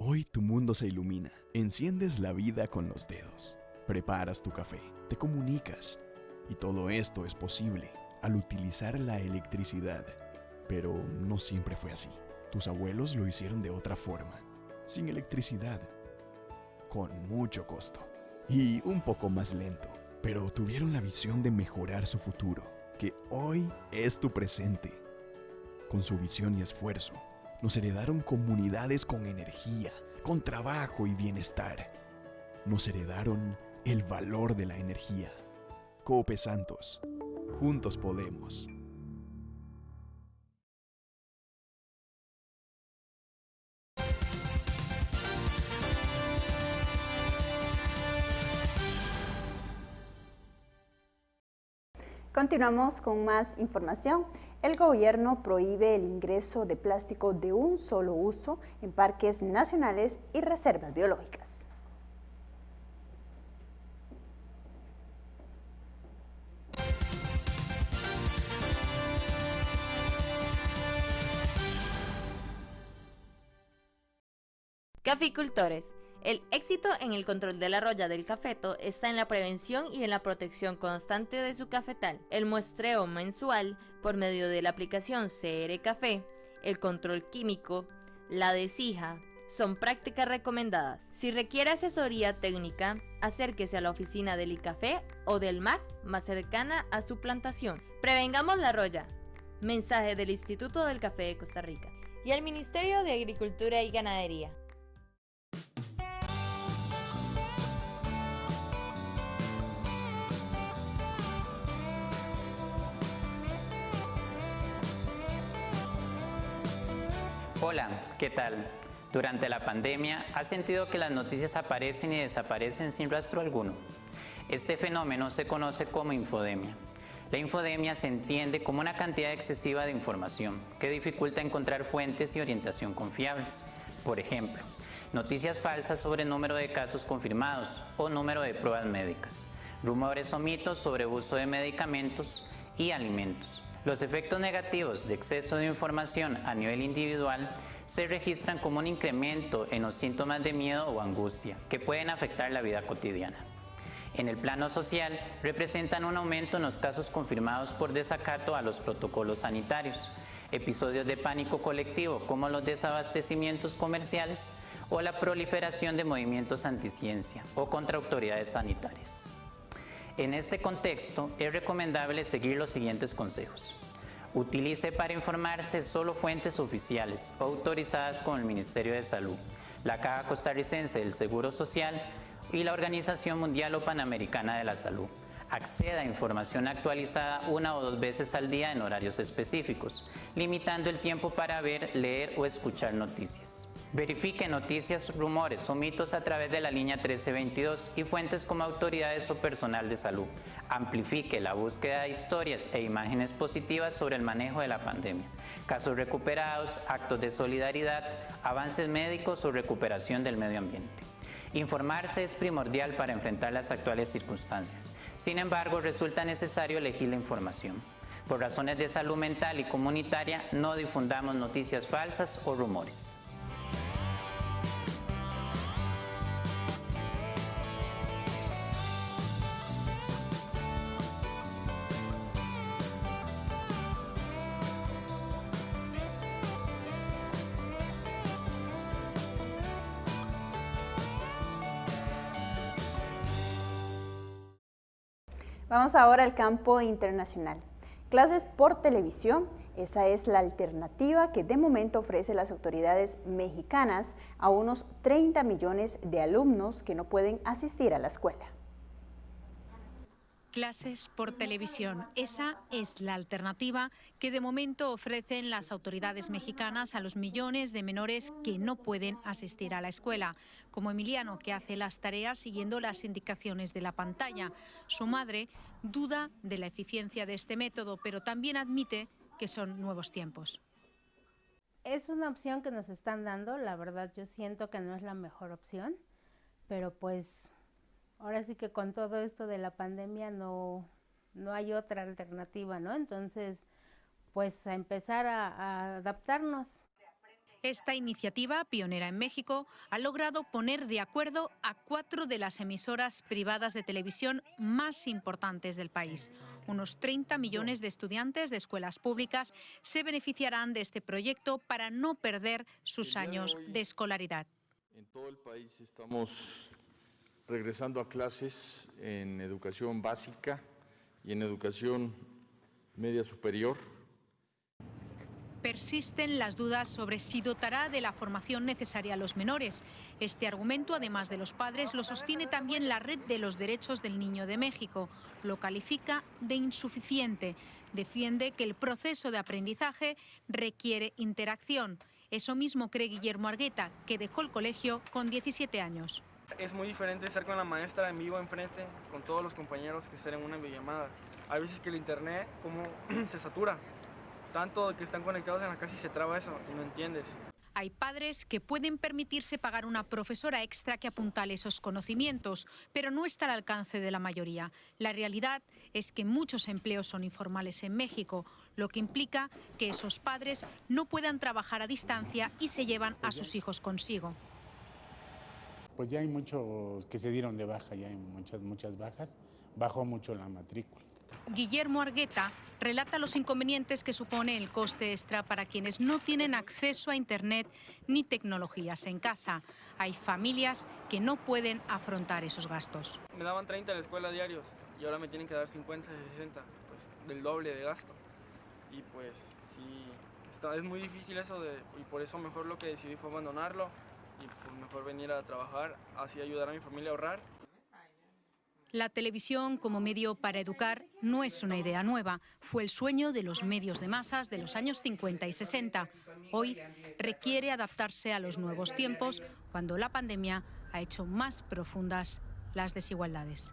Hoy tu mundo se ilumina. Enciendes la vida con los dedos. Preparas tu café, te comunicas. Y todo esto es posible al utilizar la electricidad. Pero no siempre fue así. Tus abuelos lo hicieron de otra forma. Sin electricidad. Con mucho costo. Y un poco más lento. Pero tuvieron la visión de mejorar su futuro, que hoy es tu presente. Con su visión y esfuerzo, nos heredaron comunidades con energía, con trabajo y bienestar. Nos heredaron el valor de la energía. COPE Santos. Juntos podemos. Continuamos con más información. El gobierno prohíbe el ingreso de plástico de un solo uso en parques nacionales y reservas biológicas. Caficultores. El éxito en el control de la roya del cafeto está en la prevención y en la protección constante de su cafetal, el muestreo mensual por medio de la aplicación CR Café, el control químico, la desija, son prácticas recomendadas. Si requiere asesoría técnica, acérquese a la oficina del ICAFE o del MAC más cercana a su plantación. Prevengamos la roya. Mensaje del Instituto del Café de Costa Rica y el Ministerio de Agricultura y Ganadería. Hola, ¿qué tal? Durante la pandemia, ¿has sentido que las noticias aparecen y desaparecen sin rastro alguno? Este fenómeno se conoce como infodemia. La infodemia se entiende como una cantidad excesiva de información que dificulta encontrar fuentes y orientación confiables. Por ejemplo, noticias falsas sobre el número de casos confirmados o número de pruebas médicas, rumores o mitos sobre uso de medicamentos y alimentos. Los efectos negativos de exceso de información a nivel individual se registran como un incremento en los síntomas de miedo o angustia que pueden afectar la vida cotidiana. En el plano social, representan un aumento en los casos confirmados por desacato a los protocolos sanitarios, episodios de pánico colectivo como los desabastecimientos comerciales o la proliferación de movimientos anticiencia o contra autoridades sanitarias. En este contexto, es recomendable seguir los siguientes consejos. Utilice para informarse solo fuentes oficiales o autorizadas con el Ministerio de Salud, la Caja Costarricense del Seguro Social y la Organización Mundial o Panamericana de la Salud, acceda a información actualizada 1 o 2 veces al día en horarios específicos, limitando el tiempo para ver, leer o escuchar noticias. Verifique noticias, rumores o mitos a través de la línea 1322 y fuentes como autoridades o personal de salud. Amplifique la búsqueda de historias e imágenes positivas sobre el manejo de la pandemia, casos recuperados, actos de solidaridad, avances médicos o recuperación del medio ambiente. Informarse es primordial para enfrentar las actuales circunstancias. Sin embargo, resulta necesario elegir la información. Por razones de salud mental y comunitaria, no difundamos noticias falsas o rumores. Vamos ahora al campo internacional. Clases por televisión, esa es la alternativa que de momento ofrece las autoridades mexicanas a unos 30 millones de alumnos que no pueden asistir a la escuela. Clases por televisión. Esa es la alternativa que de momento ofrecen las autoridades mexicanas a los millones de menores que no pueden asistir a la escuela, como Emiliano, que hace las tareas siguiendo las indicaciones de la pantalla. Su madre duda de la eficiencia de este método, pero también admite que son nuevos tiempos. Es una opción que nos están dando, la verdad yo siento que no es la mejor opción, pero pues ahora sí que con todo esto de la pandemia no hay otra alternativa, ¿no? Entonces, pues a empezar a adaptarnos. Esta iniciativa, pionera en México, ha logrado poner de acuerdo a 4 de las emisoras privadas de televisión más importantes del país. Unos 30 millones de estudiantes de escuelas públicas se beneficiarán de este proyecto para no perder sus años de escolaridad. En todo el país estamos regresando a clases en educación básica y en educación media superior. Persisten las dudas sobre si dotará de la formación necesaria a los menores. Este argumento, además de los padres, lo sostiene también la Red de los Derechos del Niño de México. Lo califica de insuficiente. Defiende que el proceso de aprendizaje requiere interacción. Eso mismo cree Guillermo Argueta, que dejó el colegio con 17 años. Es muy diferente estar con la maestra en vivo enfrente, con todos los compañeros, que estar en una videollamada. Hay veces que el internet como se satura, tanto que están conectados en la casa y se traba eso y no entiendes. Hay padres que pueden permitirse pagar una profesora extra que apuntale esos conocimientos, pero no está al alcance de la mayoría. La realidad es que muchos empleos son informales en México, lo que implica que esos padres no puedan trabajar a distancia y se llevan a sus hijos consigo. Pues ya hay muchos que se dieron de baja, ya hay muchas bajas, bajó mucho la matrícula. Guillermo Argueta relata los inconvenientes que supone el coste extra para quienes no tienen acceso a Internet ni tecnologías en casa. Hay familias que no pueden afrontar esos gastos. Me daban 30 en la escuela diarios y ahora me tienen que dar 50, 60, pues del doble de gasto. Y pues sí, es muy difícil eso y por eso mejor lo que decidí fue abandonarlo y pues mejor venir a trabajar, así ayudar a mi familia a ahorrar. La televisión como medio para educar no es una idea nueva. Fue el sueño de los medios de masas de los años 50 y 60. Hoy requiere adaptarse a los nuevos tiempos cuando la pandemia ha hecho más profundas las desigualdades.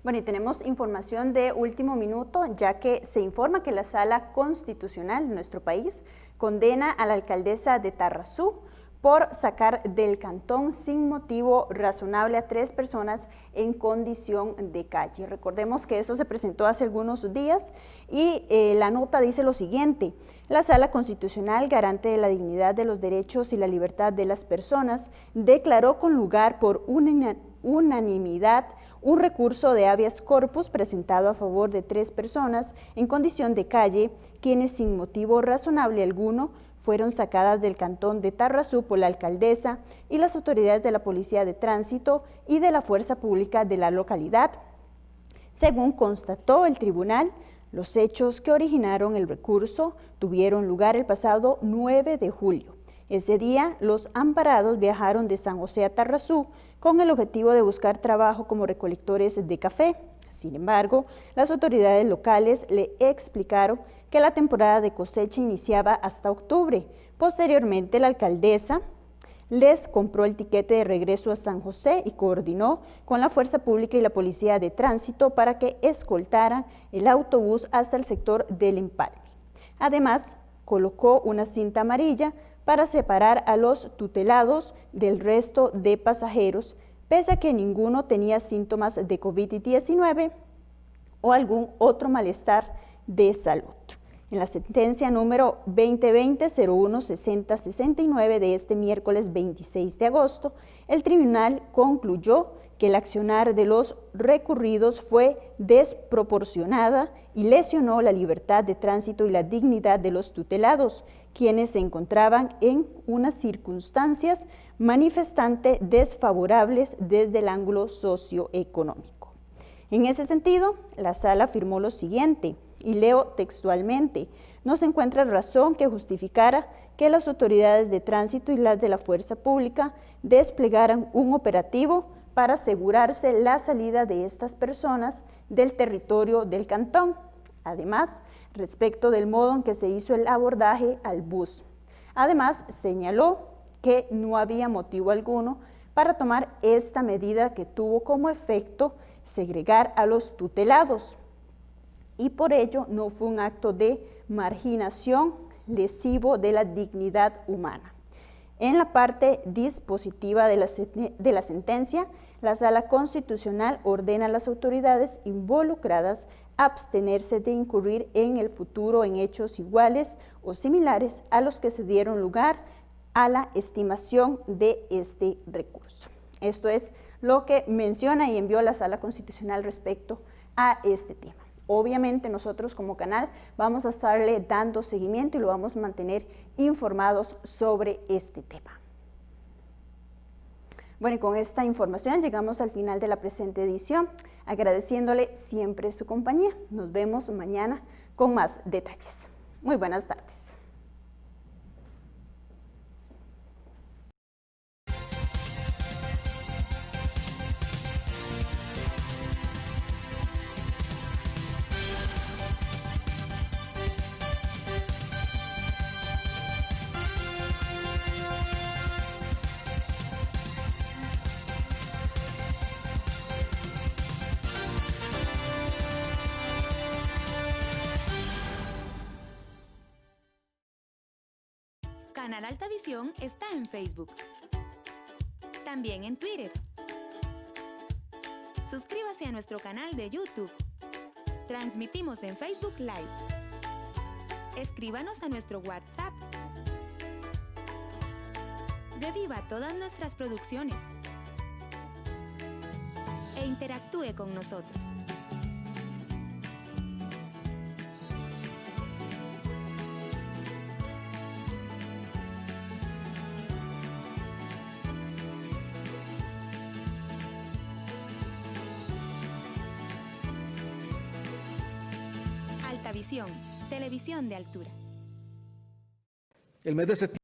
Bueno, y tenemos información de último minuto, ya que se informa que la Sala Constitucional de nuestro país condena a la alcaldesa de Tarrazú por sacar del cantón sin motivo razonable a 3 personas en condición de calle. Recordemos que esto se presentó hace algunos días y la nota dice lo siguiente: la Sala Constitucional, garante de la dignidad de los derechos y la libertad de las personas, declaró con lugar por unanimidad un recurso de habeas corpus presentado a favor de 3 personas en condición de calle, quienes sin motivo razonable alguno fueron sacadas del cantón de Tarrazú por la alcaldesa y las autoridades de la Policía de Tránsito y de la Fuerza Pública de la localidad. Según constató el tribunal, los hechos que originaron el recurso tuvieron lugar el pasado 9 de julio. Ese día, los amparados viajaron de San José a Tarrazú con el objetivo de buscar trabajo como recolectores de café. Sin embargo, las autoridades locales le explicaron que la temporada de cosecha iniciaba hasta octubre. Posteriormente, la alcaldesa les compró el tiquete de regreso a San José y coordinó con la Fuerza Pública y la Policía de Tránsito para que escoltaran el autobús hasta el sector del Empalme. Además, colocó una cinta amarilla para separar a los tutelados del resto de pasajeros, pese a que ninguno tenía síntomas de COVID-19 o algún otro malestar de salud. En la sentencia número 2020-01-6069 de este miércoles 26 de agosto, el tribunal concluyó que el accionar de los recurridos fue desproporcionada y lesionó la libertad de tránsito y la dignidad de los tutelados, quienes se encontraban en unas circunstancias manifestamente desfavorables desde el ángulo socioeconómico. En ese sentido, la sala afirmó lo siguiente, y leo textualmente: no se encuentra razón que justificara que las autoridades de tránsito y las de la fuerza pública desplegaran un operativo para asegurarse la salida de estas personas del territorio del cantón. Además, respecto del modo en que se hizo el abordaje al bus. Además, señaló que no había motivo alguno para tomar esta medida que tuvo como efecto segregar a los tutelados, y por ello no fue un acto de marginación lesivo de la dignidad humana. En la parte dispositiva de la sentencia, la Sala Constitucional ordena a las autoridades involucradas abstenerse de incurrir en el futuro en hechos iguales o similares a los que se dieron lugar a la estimación de este recurso. Esto es lo que menciona y envió la Sala Constitucional respecto a este tema. Obviamente nosotros como canal vamos a estarle dando seguimiento y lo vamos a mantener informados sobre este tema. Bueno, y con esta información llegamos al final de la presente edición, agradeciéndole siempre su compañía. Nos vemos mañana con más detalles. Muy buenas tardes. Canal Alta Visión está en Facebook. También en Twitter. Suscríbase a nuestro canal de YouTube. Transmitimos en Facebook Live. Escríbanos a nuestro WhatsApp. Reviva todas nuestras producciones. E interactúe con nosotros. Alta Visión, televisión de altura. El mes de septiembre